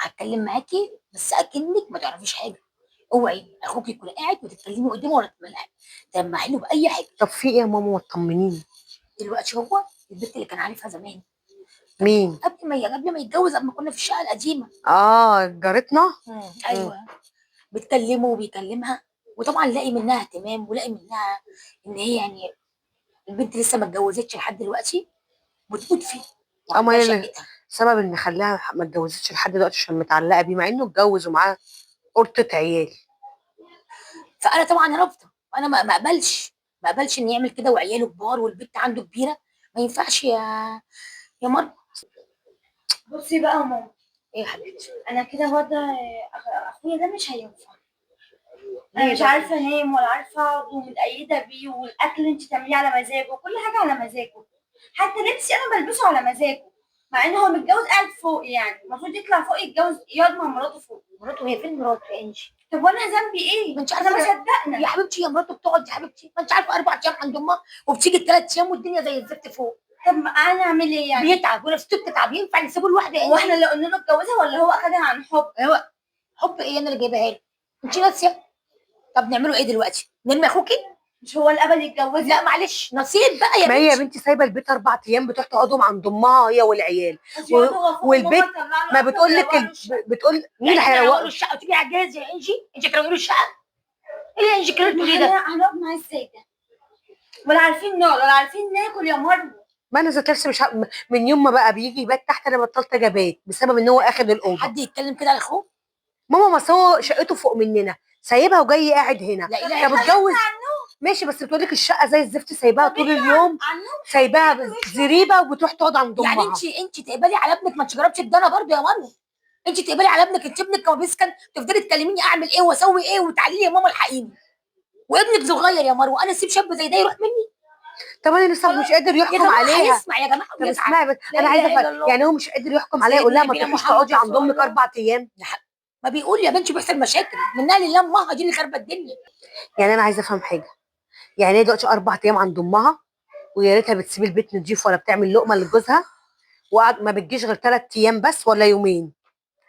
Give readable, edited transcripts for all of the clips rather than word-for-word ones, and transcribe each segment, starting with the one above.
هتكلم معاكي بس اكنك ما تعرفيش حاجه. اوعي اخوك يكون قاعد وتتكلمي قدامه ولا تملعي. تسمعي له باي حاجه. طب في ايه يا ماما؟ ما تطمنيني. دلوقتي هو البنت اللي كان عارفها زمان، مين؟ قبل ما يتجوز، قبل ما كنا في الشقه القديمه. جارتنا. مم. ايوه. بتكلمه وبيكلمها، وطبعا لاقي منها اهتمام ولاقي منها ان هي يعني البنت لسه ما اتجوزتش لحد دلوقتي، بتموت فيه اما وعندها هي اللي شقتها. سبب ان خلاها ما اتجوزتش لحد دلوقتي عشان متعلقه بيه، مع انه اتجوز ومعاه قرطه عيال. فانا طبعا رافضه، انا ما اقبلش ان يعمل كده وعياله كبار والبنت عنده كبيره. ما ينفعش يا مر. بصي بقى يا ماما، ايه يا حبيبتي؟ انا كده وضع اخويا ده مش هينفع. انا ليه مش بقى؟ عارفه انام ولا عارفه اقعد ومتأيده بيه، والاكل انت تعمليه على مزاجه وكل حاجه على مزاجه، حتى لبسي انا بلبسه على مزاجه، مع ان هو متجوز قاعد فوق، يعني المفروض يطلع فوق يتجوز يقعد مع مراته فوق. مراته؟ هي فين مراته يا انجي؟ طب وانا ذنبي ايه؟ ما انت احنا ما عارفه صدقنا. يا حبيبتي، يا مراته بتقعد يا حبيبتي، ما انت عارفه 4 ايام عند امها وبتيجي ال3 ايام والدنيا زي الزفت فوق. طب ما انا اعمل ايه يعني؟ بيتعب ونفسيته بتتعب، ينفع نسيبه لوحده يا واحنا انجي؟ اللي قلنا له اتجوزها ولا هو اخدها عن حب؟ هو حب ايه؟ انا اللي جايبها له، انت ناسيه؟ طب نعمله ايه دلوقتي؟ نرمي اخوكي؟ مش هو اللي قبل يتجوزها؟ لا معلش، نصيب بقى يا ما هي يا بنتي. بنتي سايبه البيت 4 ايام بتروح تقعدهم عند امها هي والعيال. بس يقعدوا هو فوق والبيت وماما تطلع له ما اكل بتقول لك ويروق له الشقه. بتقول مين يعني اللي احنا نروق له هيروق؟ الشقه وتيجي على الجهاز يا انجي؟ انت تروقي له الشقه؟ ايه يا انجي الكلام طب اللي ما بتقوليه ده؟ هنقعد معاه ازاي ده؟ ولا عارفين نقعد ولا عارفين ناكل يا مروه. ما انا ذات نفسي مش من يوم ما بقى بيجي يبات تحت انا بطلت اجي ابات بسبب ان هو اخد الاوضه. حد يتكلم كده على اخوه؟ ماما ما هو شقته فوق مننا، سايبها وجاي قاعد هنا. لا اله طب الا الله. اتجوز ماشي، بس بتقول لك الشقه زي الزفت سايباها طول اليوم، عنهم سايباها زريبه وبتروح تقعد عند يعني امها. انت تقبلي على ابنك؟ ما تجربش الدنا برضه يا مروه. انت تقبلي على ابنك؟ انت ابنك لما بيسكن تفضلي تكلميني اعمل ايه واسوي ايه وتعالي لي يا ماما الحقيني. وابنك صغير يا مروه، انا اسيب شاب زي ده يروح مني؟ طب انا لسه مش قادر يا يحكم جماعه عليها. هيسمع يا جماعه طب ويزعل. اسمعي بس، لا انا عايزه اله الا افهم، الله. يعني هو مش قادر يحكم عليها يقول لها ما سيدنا تروحيش محمد تقعدي عند رسول امك الله. 4 ايام؟ ما بيقول يا بنتي بيحصل مشاكل منها لله، امها دي اللي خربت الدنيا. يعني انا عايزه افهم حاجه، يعني هي دلوقتي 4 ايام عند امها ويا ريتها بتسيب البيت نضيف ولا بتعمل لقمه لجوزها، وقعد ما بتجيش غير 3 ايام بس ولا يومين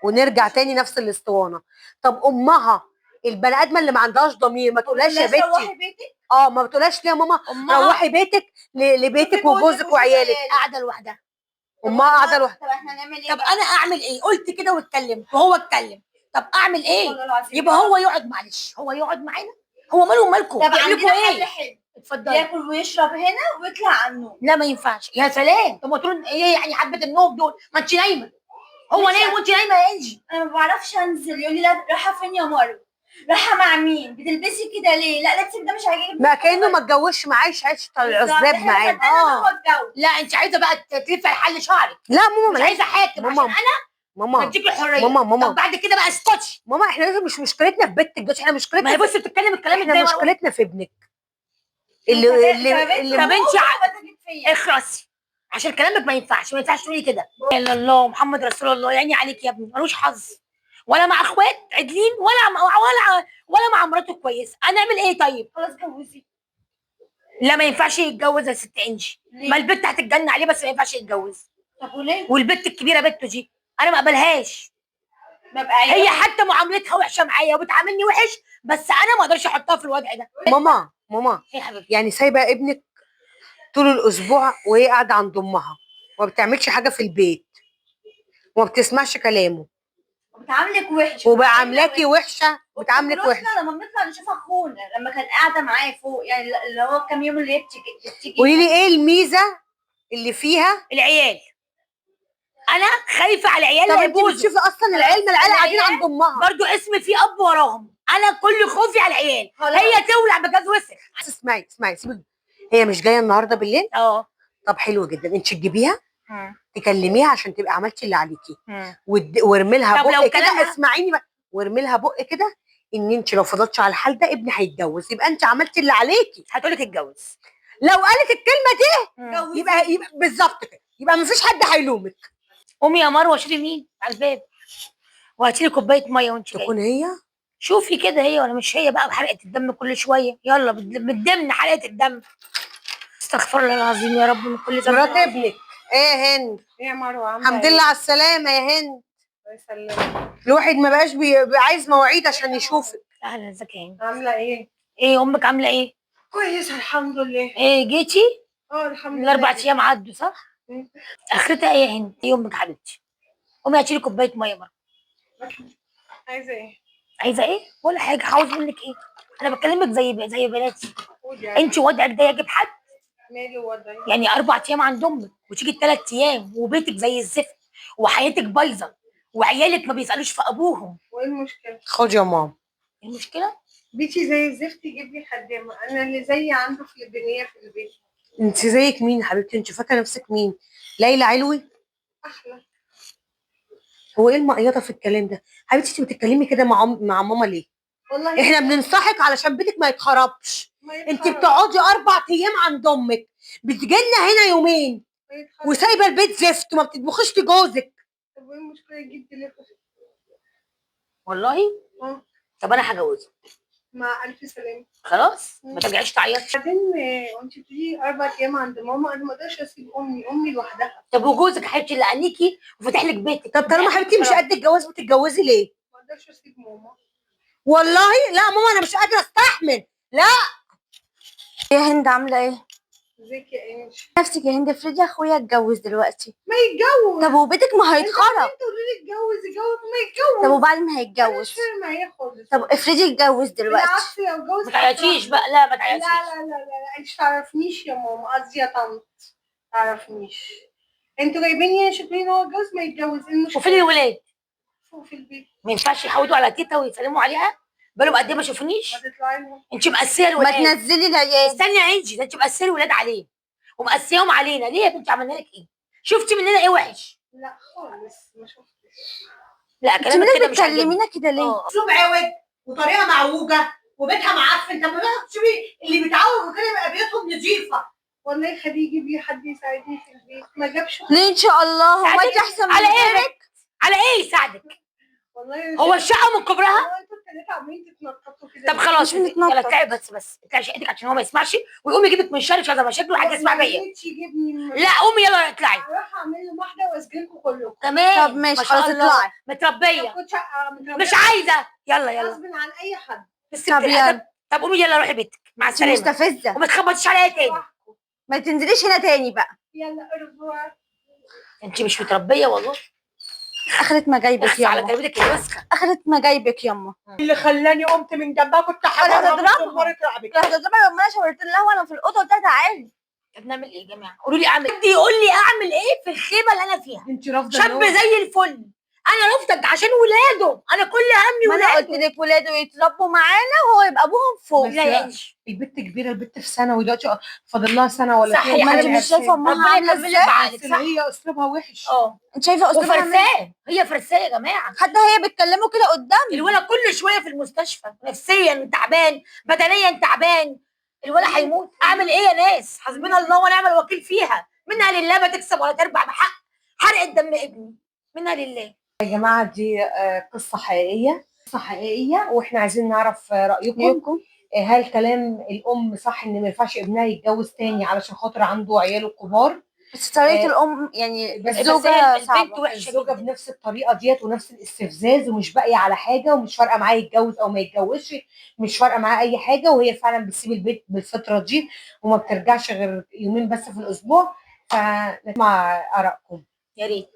ونرجع تاني نفس الاسطوانه. طب امها البني ادمه اللي ما عندهاش ضمير ما تقولهاش يا روحي بنتي؟ بيتك. ما بتقولهاش ليه يا ماما؟ امها روحي بيتك لبيتك شوفي وجوزك جوزك وعيالك. وعيالك. قاعده لوحدها. امها قاعده لوحدها. طب احنا نعمل ايه طب بقى؟ انا اعمل ايه؟ قلت كده واتكلمت وهو اتكلم. طب اعمل ايه؟ والله العظيم يبقى يا هو رب. يقعد، معلش هو يقعد معانا. هو ماله ومالكم؟ طب يعمل عندنا لكم حل ايه؟ حلو، اتفضلي. ياكل ويشرب هنا ويطلع على النوم. لا ما ينفعش. يا سلام، طب ما تقول ايه يعني حبه النوم دول؟ ما انت نايمه. هو مش نايم وانت نايمه يا انجي. انا ما بعرفش انزل، يقول لي لا رايحه فين يا مروه؟ رايحه مع مين؟ بتلبسي كده ليه؟ لا لبسك ده مش عاجبني. ما كانه ما اتجوزش معاش عيشه العزاب معانا. هو اتجوز. لا انت عايزه بقى تلفي حل شعرك. لا ماما مش مالهاش. عايزه حاكم ماما عشان انا ماما بديك الحريه. ماما طب بعد كده بقى اسكتي. ماما احنا لازم، مش مشكلتنا في بنتك دلوقتي، احنا ما مشكلتنا هي بصي بتتكلم الكلام احنا ازاي؟ مشكلتنا في ابنك طب اللي انت اخرسي عشان كلامك ما ينفعش، ما ينفعش تقولي كده. لا اله الا الله محمد رسول الله. يعني عليك يا ابني ملوش حظ، ولا مع اخوات عدلين ولا مع مراته كويسه. هنعمل ايه طيب؟ خلاص جوزي. لا ما ينفعش يتجوز يا ست انجي. ليه؟ ما البت هتتجنن عليه بس ما ينفعش يتجوز. طب وليه؟ والبت الكبيره بنته دي انا ما اقبلهاش. ببقى هي حتى معاملتها وحشه معايا وبتعاملني وحش، بس انا ما اقدرش احطها في الوضع ده. ماما يا حبيبتي يعني سايبه ابنك طول الاسبوع وهي قاعده عند امها وما بتعملش حاجه في البيت وما بتسمعش كلامه بتعاملك وحش وبعاملاكي وحشه وبتعاملك وحش. لما بنطلع نشوف اخونا لما كان قاعده معايا فوق، يعني اللي هو كام يوم اللي هي بتيجي. قولي لي ايه الميزه اللي فيها؟ العيال، انا خايفه على العيال طب اللي انت هيبوظوا. بتشوفي اصلا العيال ما العيال قاعدين عند امها. برضو اسم في اب وراهم. انا كل خوفي على العيال. خلاص. هي تولع بجاز وسخ. اسمعي سيبك، هي مش جايه النهارده بالليل؟ اه. طب حلو جدا، انت تجيبيها تكلميها عشان تبقي عملتي اللي عليكي وارمي لها طب لو بق كده. كلامها- اسمعيني بقى، وارمي لها بق كده ان انت لو فضلتش على الحال ده ابني هيتجوز، يبقى انت عملتي اللي عليكي. هتقولك اتجوز. لو قالت الكلمه دي جوزي. يبقى بالظبط كده، يبقى مفيش حد هيلومك. قومي يا مروه شوفي مين على الباب وهاتي لي كوبايه ميه وانت جايه. تكون هي. شوفي كده هي ولا مش هي بقى بحرقه الدم كل شويه. يلا بالدم حرقه الدم. استغفر الله العظيم يا رب من كل ذنب. مرات ابنك ايه يا هند؟ ايه يا مروه عامله الحمد لله على السلامه يا هند. الواحد ما بقاش بيبقى عايز مواعيد عشان يشوفك. اهلا، ازيك يا هند؟ عاملة ايه؟ ايه امك عامله ايه؟ كويس الحمد لله. ايه جيتي؟ الحمد لله. الاربع ايام عدوا صح؟ مم. اخرتها ايه يا هند؟ ايه امك يا حبيبتي؟ قومي هاتي لي كوبايه ميه بره. عايزة ايه؟ عايزه ايه؟ ولا حاجه، عاوز منك ايه؟ انا بكلمك زي بناتي. قولي عايزة انت وضعك ده يجيب حد؟ مالي وضعي؟ يعني 4 ايام عند امك وتيجي ال3 ايام وبيتك زي الزفت وحياتك بايظه وعيالك ما بيسالوش في ابوهم. وايه المشكلة؟ خد يا ماما. إيه المشكله؟ بيتي زي الزفت يجيب لي خدامة، انا اللي زي عنده فلبينية في البيت. انت زيك مين يا حبيبتي؟ انت فاكره نفسك مين؟ ليلى علوي؟ احلى. هو ايه المقيطه في الكلام ده؟ حبيبتي انت بتتكلمي كده مع ماما ليه؟ والله احنا بننصحك علشان بيتك ما يتخربش. ما انت يتخرب. بتقعدي 4 ايام عند امك، بتجيلنا هنا يومين ما يتخرب. وسايبه البيت زفت وما بتطبخيش لجوزك. طب وايه المشكلة يجيب دليفري؟ والله اه. طب انا هجوزك مع الف سلامة. خلاص ما ترجعيش تعيطي. بعدين وانت بتيجي 4 ايام عند ماما، انا ما اقدرش اسيب امي لوحدها. طب وجوزك يا حبيبتي اللي عنيكي وفتح لك بيتك. طب طالما حبيبتي مش قد الجواز بتتجوزي ليه؟ ما اقدرش اسيب ماما. والله لا ماما انا مش قادره استحمل. لا يا هند عاملة ايه؟ ازيك يا انجي؟ نفسك يا هند، افرضي اخويا اتجوز دلوقتي. ما يتجوز. طب وبيتك ما هيتخرب. انت تقولي لي اتجوز ما يتجوز. طب وبعد ما انا هيتجوز؟ مش فاهمة ايه خالص. طب افرضي اتجوز دلوقتي. بالعكس لو اتجوز ما تعيطيش بقى، لا ما لا تعيطيش. لا لا لا انت تعرفنيش يا ماما، قصدي يا طنط. تعرفنيش. انتوا جايبيني عشان تقولي ان هو اتجوز ما يتجوز، ايه المشكلة؟ وفين الولاد؟ فوق في البيت. ما ينفعش يحودوا على تيتا ويسلموا عليها؟ بقالهم قد ايه ما ما شافونيش؟ تطلعي لهم. انت مقسيه ما الولاد. تنزلي العيال. استني يا انجي، ده انت مقسيه الولاد عليه ومقسيهم علينا ليه يا بنتي؟ عملنا لك ايه؟ شفتي مننا ايه وحش؟ لا خالص ما شفتش. لا انت كلامك كده مالك مش عاجبني. بتكلمينا كده ليه؟ اه. اسلوب عوج وطريقه معوجه وبيتها معفن. طب ما تشوفي اللي بيتعوج وكده يبقى بيوتهم نظيفه. والله يخليه يجيب لي حد يساعدني في البيت، ما جابش. ليه ان شاء الله؟ هو ساعدك؟ انت احسن من على ايه غيرك؟ بك؟ على ايه يساعدك؟ والله هو الشقه من كبرها؟ هو انتوا التلاته عمالين تتنططوا كده. طب خلاص مش بنتنطط. يلا اطلعي بس اطلعي شقتك عشان هو ما يسمعش ويقوم يجيبك من الشارع، مش عايزه مشاكل وحاجه اسمع بيا. يجيبني. لا قومي يلا اطلعي. اروح اعمل له واحده واسجنكم كلكم. تمام طب ماشي ما شاء خلاص الله. اطلعي. متربيه. كنت شقه متربية. مش عايزه. يلا غصب عن اي حد. بس طب يلا. طب قومي يلا روحي بيتك مع انت السلامه مستفزة. وما تخبطيش عليا تاني. ما تنزليش هنا تاني بقى. يلا ارجوع. انت مش متربيه والله. اخرت ما جايبك اخس على ياما. تربيتك الوسخه. اخرت ما جايبك ياما. اللي خلاني قمت من جنبها كنت هتضربها. رقبك. كنت هتضربها لما انا شاورت لها وانا في الاوضه قلت لها تعالي. طب نعمل ايه يا جماعه؟ قولوا لي اعمل ايه؟ يقول لي اعمل ايه في الخيبه اللي انا فيها؟ انت رافضه شاب زي الفل. انا رفضك عشان ولاده، انا كل همي ما انا قلت ولاده. لك ولاده يتربوا معانا وهو يبقى ابوهم فوق. بس لا يا انجي. البت كبيره، البت في ثانوي دلوقتي فاضل لها سنه ولا صح اتنين. يا ما انت حبيبتي. مش شايفه امها ربنا عامله يكمل لك ازاي؟ بعقلك بس صح؟ هي اسلوبها وحش. اه. انت شايفه اسلوبها عامل ازاي؟ وفرسان، هي فرسان يا جماعه. حتى هي بتكلمه كده قدامي. الولد كل شويه في المستشفى نفسيا تعبان بدنيا تعبان. الولد هيموت. اعمل ايه يا ناس؟ حسبنا الله ونعم الوكيل فيها. منها لله ما تكسب ولا تربح بحق حرقه دم ابني. منها لله. يا جماعه دي قصه حقيقيه واحنا عايزين نعرف رايكم. هل كلام الام صح ان ما ينفعش ابنها يتجوز تاني علشان خاطر عنده عياله كبار؟ بس طريقه الام يعني بس الزوجه هي البنت صعبه. وحشه الزوجه جدا. بنفس الطريقه ديت ونفس الاستفزاز ومش باقيه على حاجه ومش فارقه معاه يتجوز او ما يتجوزش، مش فارقه معاه اي حاجه، وهي فعلا بتسيب البيت بالفتره دي وما بترجعش غير يومين بس في الاسبوع. فنسمع ارائكم. يا ريت.